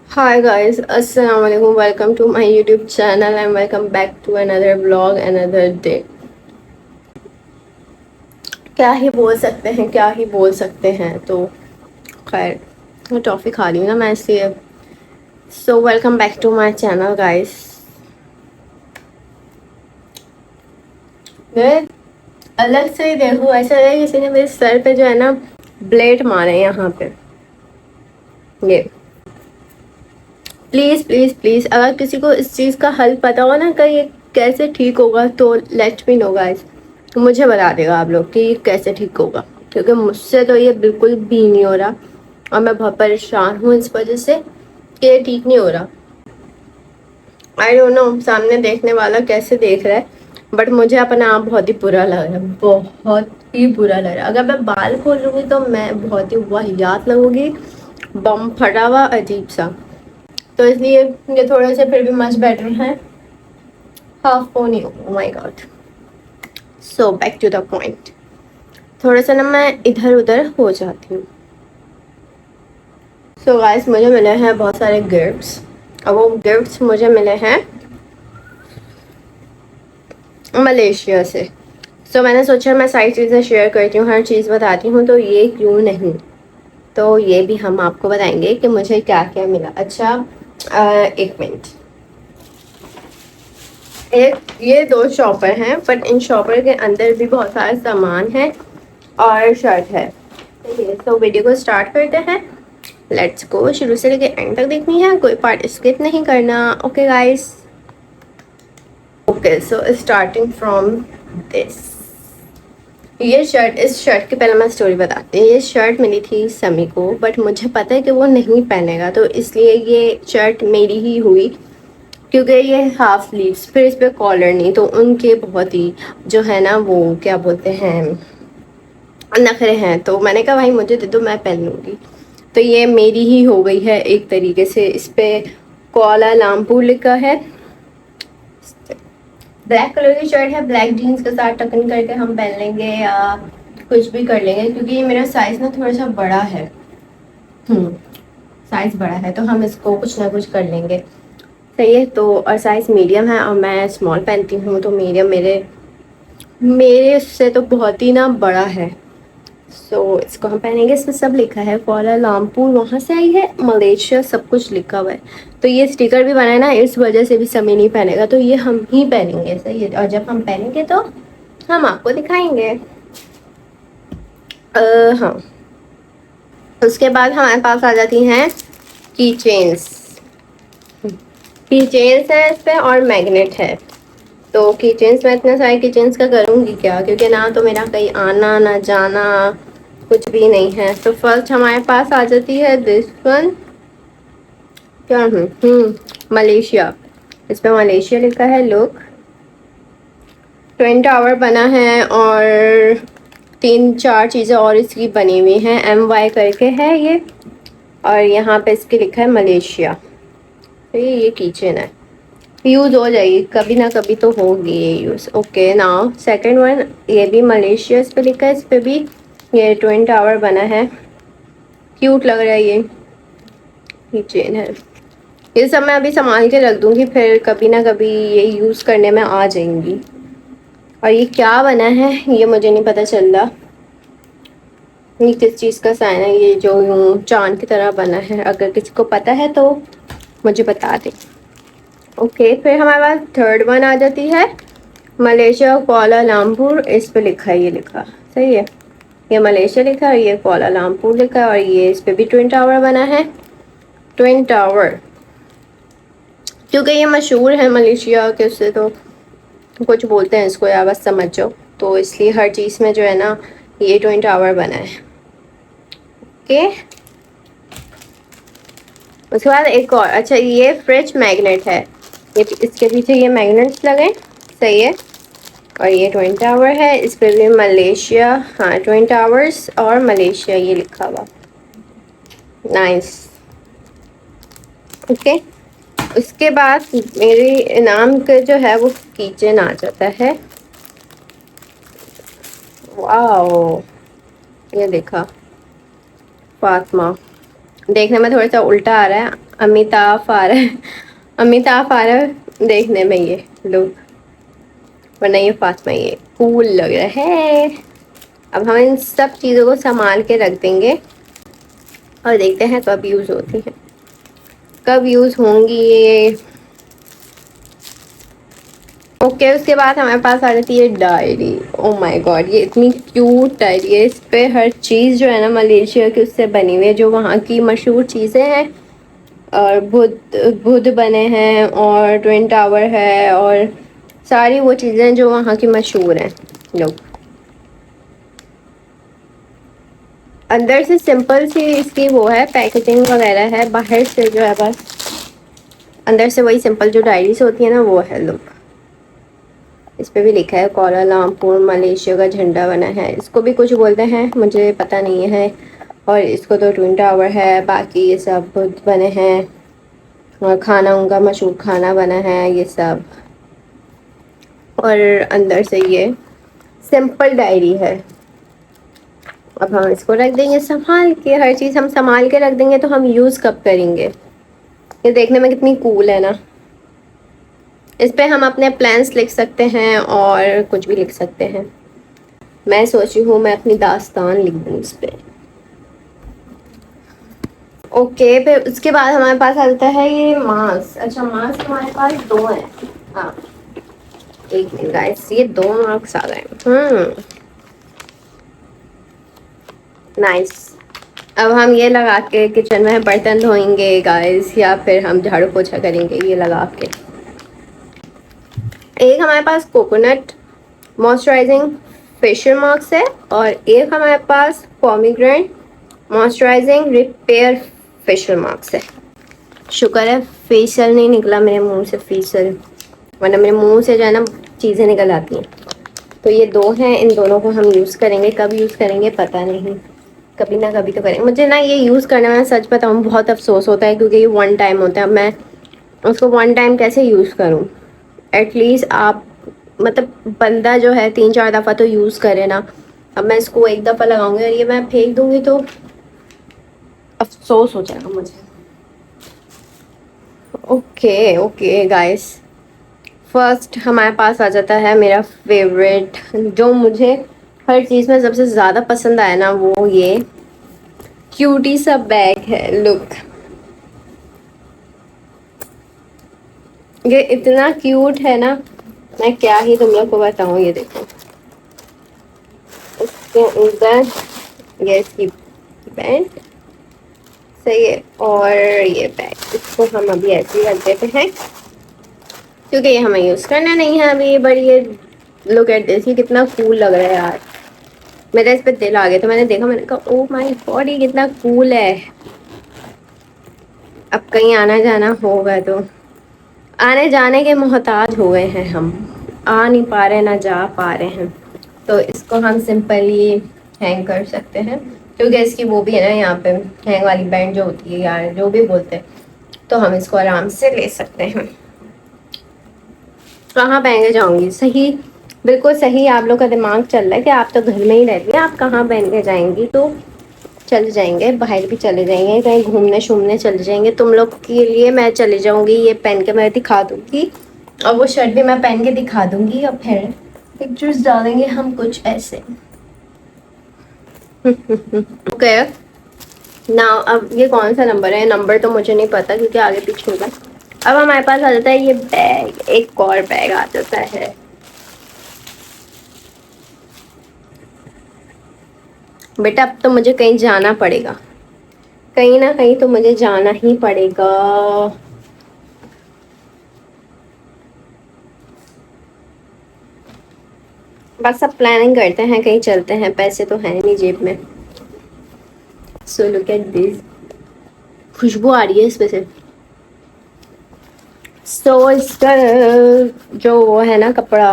Hi guys, Assalamualaikum. Welcome to my YouTube channel and welcome back to another vlog, another day. क्या ही बोल सकते हैं, क्या ही बोल सकते हैं। तो खैर, मैं टॉफ़ी खा रही हूँ ना मैं, इसलिए। So welcome back to my channel guys. मैं अलग से ही देखो, ऐसा है किसी ने मेरे सर पे जो है ना ब्लेड मारे यहाँ पे। ये प्लीज़ प्लीज़ प्लीज़, अगर किसी को इस चीज़ का हल पता हो ना, कि ये कैसे ठीक होगा, तो लेट मी नो गाइस। मुझे बता देगा आप लोग कि ये कैसे ठीक होगा, क्योंकि मुझसे तो ये बिल्कुल भी नहीं हो रहा और मैं बहुत परेशान हूँ इस वजह से कि ये ठीक नहीं हो रहा। आई डोंट नो सामने देखने वाला कैसे देख रहा है, बट मुझे अपना आप बहुत ही बुरा लग रहा है, बहुत ही बुरा लग रहा है। अगर मैं बाल खोल लूँगी तो मैं बहुत ही वाहियात लगूंगी, बम फटा हुआ अजीब सा। तो इसलिए ये थोड़े से फिर भी मच बेटर है। Half pony, oh my god. So back to the point. थोड़ा सा ना मैं इधर उधर हो जाती हूँ। सो गाइस, मुझे मिले हैं बहुत सारे गिफ्ट्स, और वो गिफ्ट्स मुझे मिले हैं मलेशिया से। सो मैंने सोचा मैं सारी चीज़ें शेयर करती हूँ, हर चीज़ बताती हूँ, तो ये क्यों नहीं। तो ये भी हम आपको बताएंगे कि मुझे क्या क्या मिला। अच्छा, एक मिनट। एक ये दो शॉपर हैं, बट इन शॉपर के अंदर भी बहुत सारा सामान है और शर्ट है। तो वीडियो को स्टार्ट करते हैं। Let's go. शुरू से लेके एंड तक देखनी है, कोई पार्ट स्किप नहीं करना। Okay guys. Okay, so starting from this. ये शर्ट, इस शर्ट की पहले मैं स्टोरी बताती हूँ। ये शर्ट मिली थी समी को, बट मुझे पता है कि वो नहीं पहनेगा, तो इसलिए ये शर्ट मेरी ही हुई, क्योंकि ये हाफ स्लीव्स, फिर इस पर कॉलर नहीं, तो उनके बहुत ही जो है ना, वो क्या बोलते हैं, नखरे हैं। तो मैंने कहा भाई मुझे दे दो, मैं पहन लूँगी। तो ये मेरी ही हो गई है एक तरीके से। इस पे कोलालमपुर लिखा है। ब्लैक कलर की शर्ट है, ब्लैक जीन्स के साथ टकन करके हम पहन लेंगे या कुछ भी कर लेंगे, क्योंकि ये मेरा साइज ना थोड़ा सा बड़ा है। साइज बड़ा है तो हम इसको कुछ ना कुछ कर लेंगे। सही है। तो और साइज मीडियम है और मैं स्मॉल पहनती हूँ, तो मीडियम मेरे मेरे से तो बहुत ही ना बड़ा है। इसको हम पहनेंगे। इसमें सब लिखा है, कुआलालंपुर वहाँ से आई है, मलेशिया, सब कुछ लिखा हुआ है। तो ये स्टिकर भी बना है ना, इस वजह से भी समी नहीं पहनेगा, तो ये हम ही पहनेंगे। सही है। और जब हम पहनेंगे तो हम आपको दिखाएंगे। हाँ। उसके बाद हमारे पास आ जाती हैं की चेन्स। की चेन्स है इस पे और मैग्नेट है। तो की चेन्स, मैं इतने सारे की चेन्स का करूँगी क्या, क्योंकि ना तो मेरा कहीं आना ना जाना कुछ भी नहीं है। तो फर्स्ट हमारे पास आ जाती है दिस वन। क्या मलेशिया। इस पे मलेशिया लिखा है। लुक, ट्विन टावर बना है और तीन चार चीज़ें और इसकी बनी हुई हैं, MY करके है ये। और यहाँ पे इसके लिखा है मलेशिया। तो ये किचन है, यूज़ हो जाएगी कभी ना कभी तो होगी ये use. Okay now second one, ये भी मलेशिया इस पे लिखा है। इस पे भी ये ट्विन टावर बना है, क्यूट लग रहा है ये चेन है। ये सब मैं अभी संभाल के रख दूंगी, फिर कभी ना कभी ये यूज़ करने में आ जाएंगी। और ये क्या बना है ये मुझे नहीं पता चल रहा, ये किस चीज़ का साइन है। ये जो यूँ चांद की तरह बना है, अगर किसी को पता है तो मुझे बता दे। ओके, फिर हमारे पास थर्ड वन आ जाती है, मलेशिया कुआलालंपुर। इस पे लिखा है, ये लिखा सही है, ये मलेशिया लिखा है और ये कुआलालंपुर लिखा है। और ये इस पे भी ट्विन टावर बना है। ट्विन टावर क्योंकि ये मशहूर है मलेशिया के, उससे तो कुछ बोलते हैं इसको, या बस समझ जाओ। तो इसलिए हर चीज़ में जो है ना ये ट्विन टावर बना है। ओके, उसके बाद एक और। अच्छा, ये फ्रिज मैग्नेट है, ये इसके पीछे ये मैग्नेट्स लगे। सही है। और ये ट्विन टावर है, इस पर भी मलेशिया, हाँ ट्विन टावर्स और मलेशिया ये लिखा हुआ। नाइस। ओके, उसके बाद मेरे इनाम का जो है वो किचन आ जाता है। वाओ, ये देखा फातिमा, देखने में थोड़ा सा उल्टा आ रहा है, अमिताभ आ रहा है, अमिताभ आ रहा है देखने में ये लोग, वरना ये फातिमा ये कूल लग रहा है। अब हम इन सब चीज़ों को संभाल के रख देंगे और देखते हैं कब यूज़ होती हैं, कब यूज़ होंगी ये। ओके उसके बाद हमारे पास आ जाती है डायरी। ओ माय गॉड, ये इतनी क्यूट डायरी है, इस पे हर चीज़ जो है ना मलेशिया की उससे बनी हुई है, जो वहाँ की मशहूर चीज़ें हैं। और बुद्ध बुद्ध बने हैं और ट्विन टावर है और सारी वो चीज़ें जो वहाँ की मशहूर हैं। लोग अंदर से सिंपल सी इसकी वो है पैकेजिंग वगैरह है, बाहर से जो है बस अंदर से वही सिंपल जो डायरीज होती है ना वो है। लोग इस पे भी लिखा है कोलालमपुर मलेशिया का झंडा बना है, इसको भी कुछ बोलते हैं मुझे पता नहीं है। और इसको तो ट्विन टावर है, बाकी ये सब बुद्ध बने हैं और खाना उनका मशहूर खाना बना है ये सब। और अंदर से ये सिंपल डायरी है। अब हम इसको रख देंगे संभाल के, हर चीज़ हम संभाल के रख देंगे तो हम यूज़ कब करेंगे। ये देखने में कितनी कूल है ना। इस पे हम अपने प्लान्स लिख सकते हैं और कुछ भी लिख सकते हैं। मैं सोची हूँ मैं अपनी दास्तान लिख दूँ इस पे। ओके फिर उसके बाद हमारे पास आ जाता है ये मास्क। अच्छा मास्क हमारे पास दो हैं। हाँ एक मिनट गाइस, ये दो मास्क आ गए। नाइस। अब हम ये लगा के किचन में बर्तन धोएंगे गाइस, या फिर हम झाड़ू पोछा करेंगे ये लगा के। एक हमारे पास कोकोनट मॉइस्चराइजिंग फेशियल मास्क है और एक हमारे पास pomegranate moisturising repair facial mask है। शुक्र है फेशियल नहीं निकला मेरे मुंह से, फेशियल वरना मेरे मुंह से जो है ना चीज़ें निकल आती हैं। तो ये दो हैं, इन दोनों को हम यूज़ करेंगे, कब यूज़ करेंगे पता नहीं, कभी ना कभी तो करेंगे। मुझे ना ये यूज़ करने में सच बताऊँ बहुत अफसोस होता है क्योंकि ये वन टाइम होता है। अब मैं उसको वन टाइम कैसे यूज़ करूँ। एटलीस्ट आप मतलब बंदा जो है 3-4 दफ़ा तो यूज़ करे ना। अब मैं इसको एक दफ़ा लगाऊंगी और ये मैं फेंक दूंगी तो अफसोस हो जाएगा मुझे। ओके ओके गाइस, फर्स्ट हमारे पास आ जाता है मेरा फेवरेट, जो मुझे हर चीज़ में सबसे ज़्यादा पसंद आया ना, वो ये क्यूटी सा बैग है। लुक ये इतना क्यूट है ना, मैं क्या ही तुम लोग को बताऊँ। ये देखो इसके अंदर ये इसकी पैंट सही है और ये बैग, इसको हम अभी ऐसे ही रख देते हैं क्योंकि ये हमें यूज़ करना नहीं है अभी। बड़ी ये लुक एट दिस, ये कितना कूल लग रहा है यार। मेरा इस पे दिल आ गया तो मैंने देखा, मैंने कहा ओह माय गॉड ये कितना कूल है। अब कहीं आना जाना होगा तो आने जाने के मोहताज हो गए हैं हम, आ नहीं पा रहे ना जा पा रहे हैं, तो इसको हम सिंपली हैंग कर सकते हैं क्योंकि इसकी वो भी है ना यहाँ पे हैंग वाली बैंड जो होती है यार, जो भी बोलते हैं, तो हम इसको आराम से ले सकते हैं। कहाँ पहन के जाऊंगी, सही बिल्कुल सही आप लोग का दिमाग चल रहा है कि आप तो घर में ही रहती हैं, आप कहाँ पहन के जाएंगी। तो चले जाएंगे बाहर भी, चले जाएंगे कहीं घूमने शूमने चले जाएंगे, तुम लोग के लिए मैं चले जाऊंगी ये पहन के, मैं दिखा दूंगी और वो शर्ट भी मैं पहन के दिखा दूंगी और फिर पिक्चर्स डालेंगे हम कुछ ऐसे। ओके ना, अब ये कौन सा नंबर है, नंबर तो मुझे नहीं पता क्योंकि आगे पीछे होगा। अब हमारे पास आ जाता है ये बैग, एक और बैग आ जाता है। बेटा अब तो मुझे कहीं जाना पड़ेगा, कहीं ना कहीं तो मुझे जाना ही पड़ेगा। बस अब प्लानिंग करते हैं कहीं चलते हैं, पैसे तो हैं नहीं जेब में। सो लुक एट दिस, खुशबू आ रही है इसमें से। सो इसका जो वो है ना कपड़ा,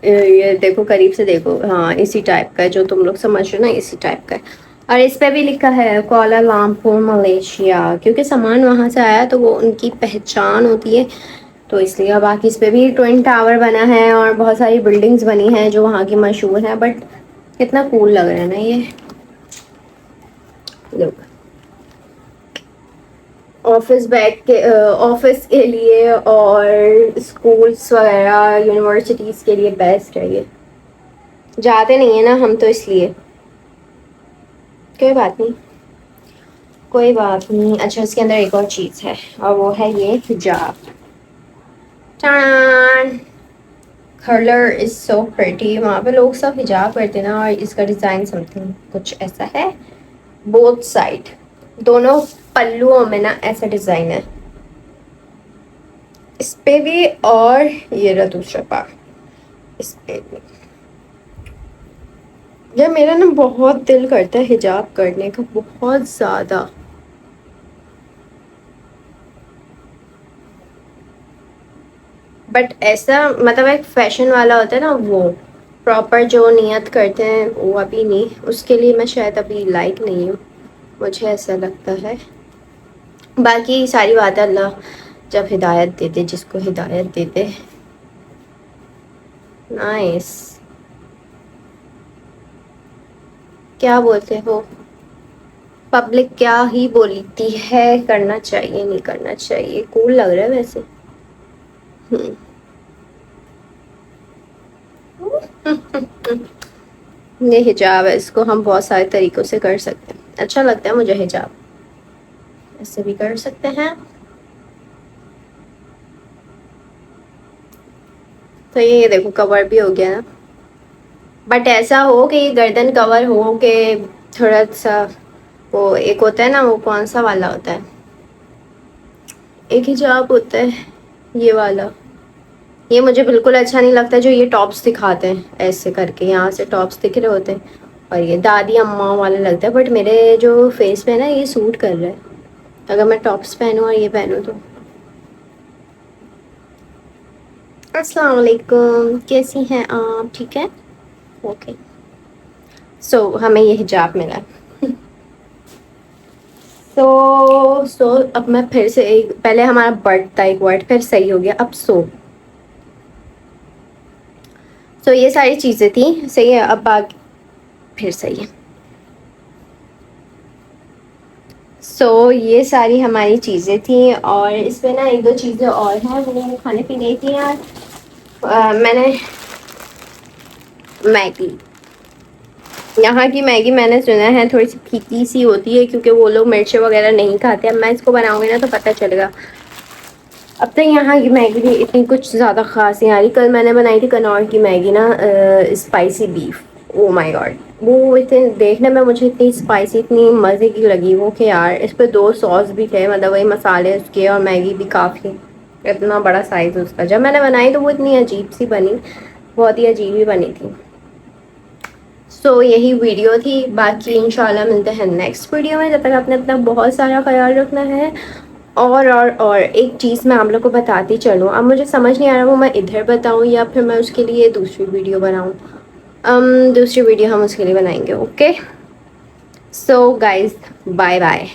ये देखो करीब से देखो, हाँ इसी टाइप का है जो तुम लोग समझ रहे हो ना, इसी टाइप का है। और इस पे भी लिखा है कोलालमपुर मलेशिया, क्योंकि सामान वहाँ से आया तो वो उनकी पहचान होती है तो इसलिए। बाकी इस पे भी ट्विन टावर बना है और बहुत सारी बिल्डिंग्स बनी हैं जो वहाँ की मशहूर हैं, बट कितना कूल लग रहा है ना ये। लोग ऑफिस बैग के ऑफिस के लिए और स्कूल्स वगैरह यूनिवर्सिटीज़ के लिए बेस्ट है ये। जाते नहीं है ना हम तो इसलिए। कोई बात नहीं, कोई बात नहीं। अच्छा, इसके अंदर एक और चीज़ है और वो है ये हिजाब। टान, कलर इज सो प्रिटी। वहाँ पे लोग सब हिजाब करते हैं ना, और इसका डिज़ाइन समथिंग कुछ ऐसा है। बोथ साइड, दोनों पल्लुओं में ना ऐसा डिज़ाइन है, इस पे भी और ये रहा दूसरा पार्ट इस पे भी। यार मेरा ना बहुत दिल करता है हिजाब करने का, बहुत ज़्यादा। बट ऐसा मतलब एक फैशन वाला होता है ना, वो प्रॉपर जो नियत करते हैं वो अभी नहीं, उसके लिए मैं शायद अभी लायक नहीं हूँ, मुझे ऐसा लगता है। बाकी सारी बात अल्लाह जब हिदायत देते, जिसको हिदायत देते। नाइस। क्या बोलते हो, पब्लिक क्या ही बोलती है, करना चाहिए नहीं करना चाहिए। कूल लग रहा है वैसे। हम्म। ये हिजाब है, इसको हम बहुत सारे तरीक़ों से कर सकते हैं। अच्छा लगता है मुझे हिजाब, ऐसे भी कर सकते हैं। तो ये देखो कवर भी हो गया ना, बट ऐसा हो कि गर्दन कवर हो के थोड़ा सा, वो एक होता है ना, वो कौन सा वाला होता है, एक हिजाब होता है ये वाला, ये मुझे बिल्कुल अच्छा नहीं लगता। जो ये टॉप्स दिखाते हैं ऐसे करके, यहाँ से टॉप्स दिख रहे होते हैं, और ये दादी अम्मा वाला लगता है। बट मेरे जो फेस पे है ना, ये सूट कर रहा है अगर मैं टॉप्स पहनूँ और ये पहनूँ तो। अस्सलाम वालेकुम, कैसी हैं आप, ठीक है? ओके। सो हमें ये हिजाब मिला। सो अब मैं फिर से एक, पहले हमारा बट था एक वर्ड, फिर सही हो गया। अब सो ये सारी चीज़ें थी, सही है। अब आगे फिर सही है। ये सारी हमारी चीज़ें थी, और इसमें ना एक दो चीज़ें और हैं, वो खाने पीने की यार। मैंने मैगी, यहाँ की मैगी मैंने सुना है थोड़ी सी फीकी सी होती है, क्योंकि वो लोग मिर्च वगैरह नहीं खाते। अब मैं इसको बनाऊंगी ना तो पता चलेगा। अब तक यहाँ की मैगी भी इतनी कुछ ज़्यादा ख़ास नहीं आ रही। कल मैंने बनाई थी कनौर की मैगी ना, spicy beef. O my God, वो इतने देखने में मुझे इतनी स्पाइसी, इतनी मज़े की लगी वो कि यार इस पर दो सॉस भी थे, मतलब वही मसाले उसके, और मैगी भी काफ़ी, इतना बड़ा साइज़ उसका। जब मैंने बनाई तो वो इतनी अजीब सी बनी, बहुत ही अजीब ही बनी थी। यही वीडियो थी। बाकी इंशाल्लाह मिलते हैं नेक्स्ट वीडियो में। जब तक आपने अपना बहुत सारा ख्याल रखना है। और एक चीज़ मैं आप लोग को बताती चलूँ, अब मुझे समझ नहीं आ रहा वो मैं इधर बताऊँ या फिर मैं उसके लिए दूसरी वीडियो बनाऊँ। दूसरी वीडियो हम उसके लिए बनाएंगे। Okay, so guys, bye bye.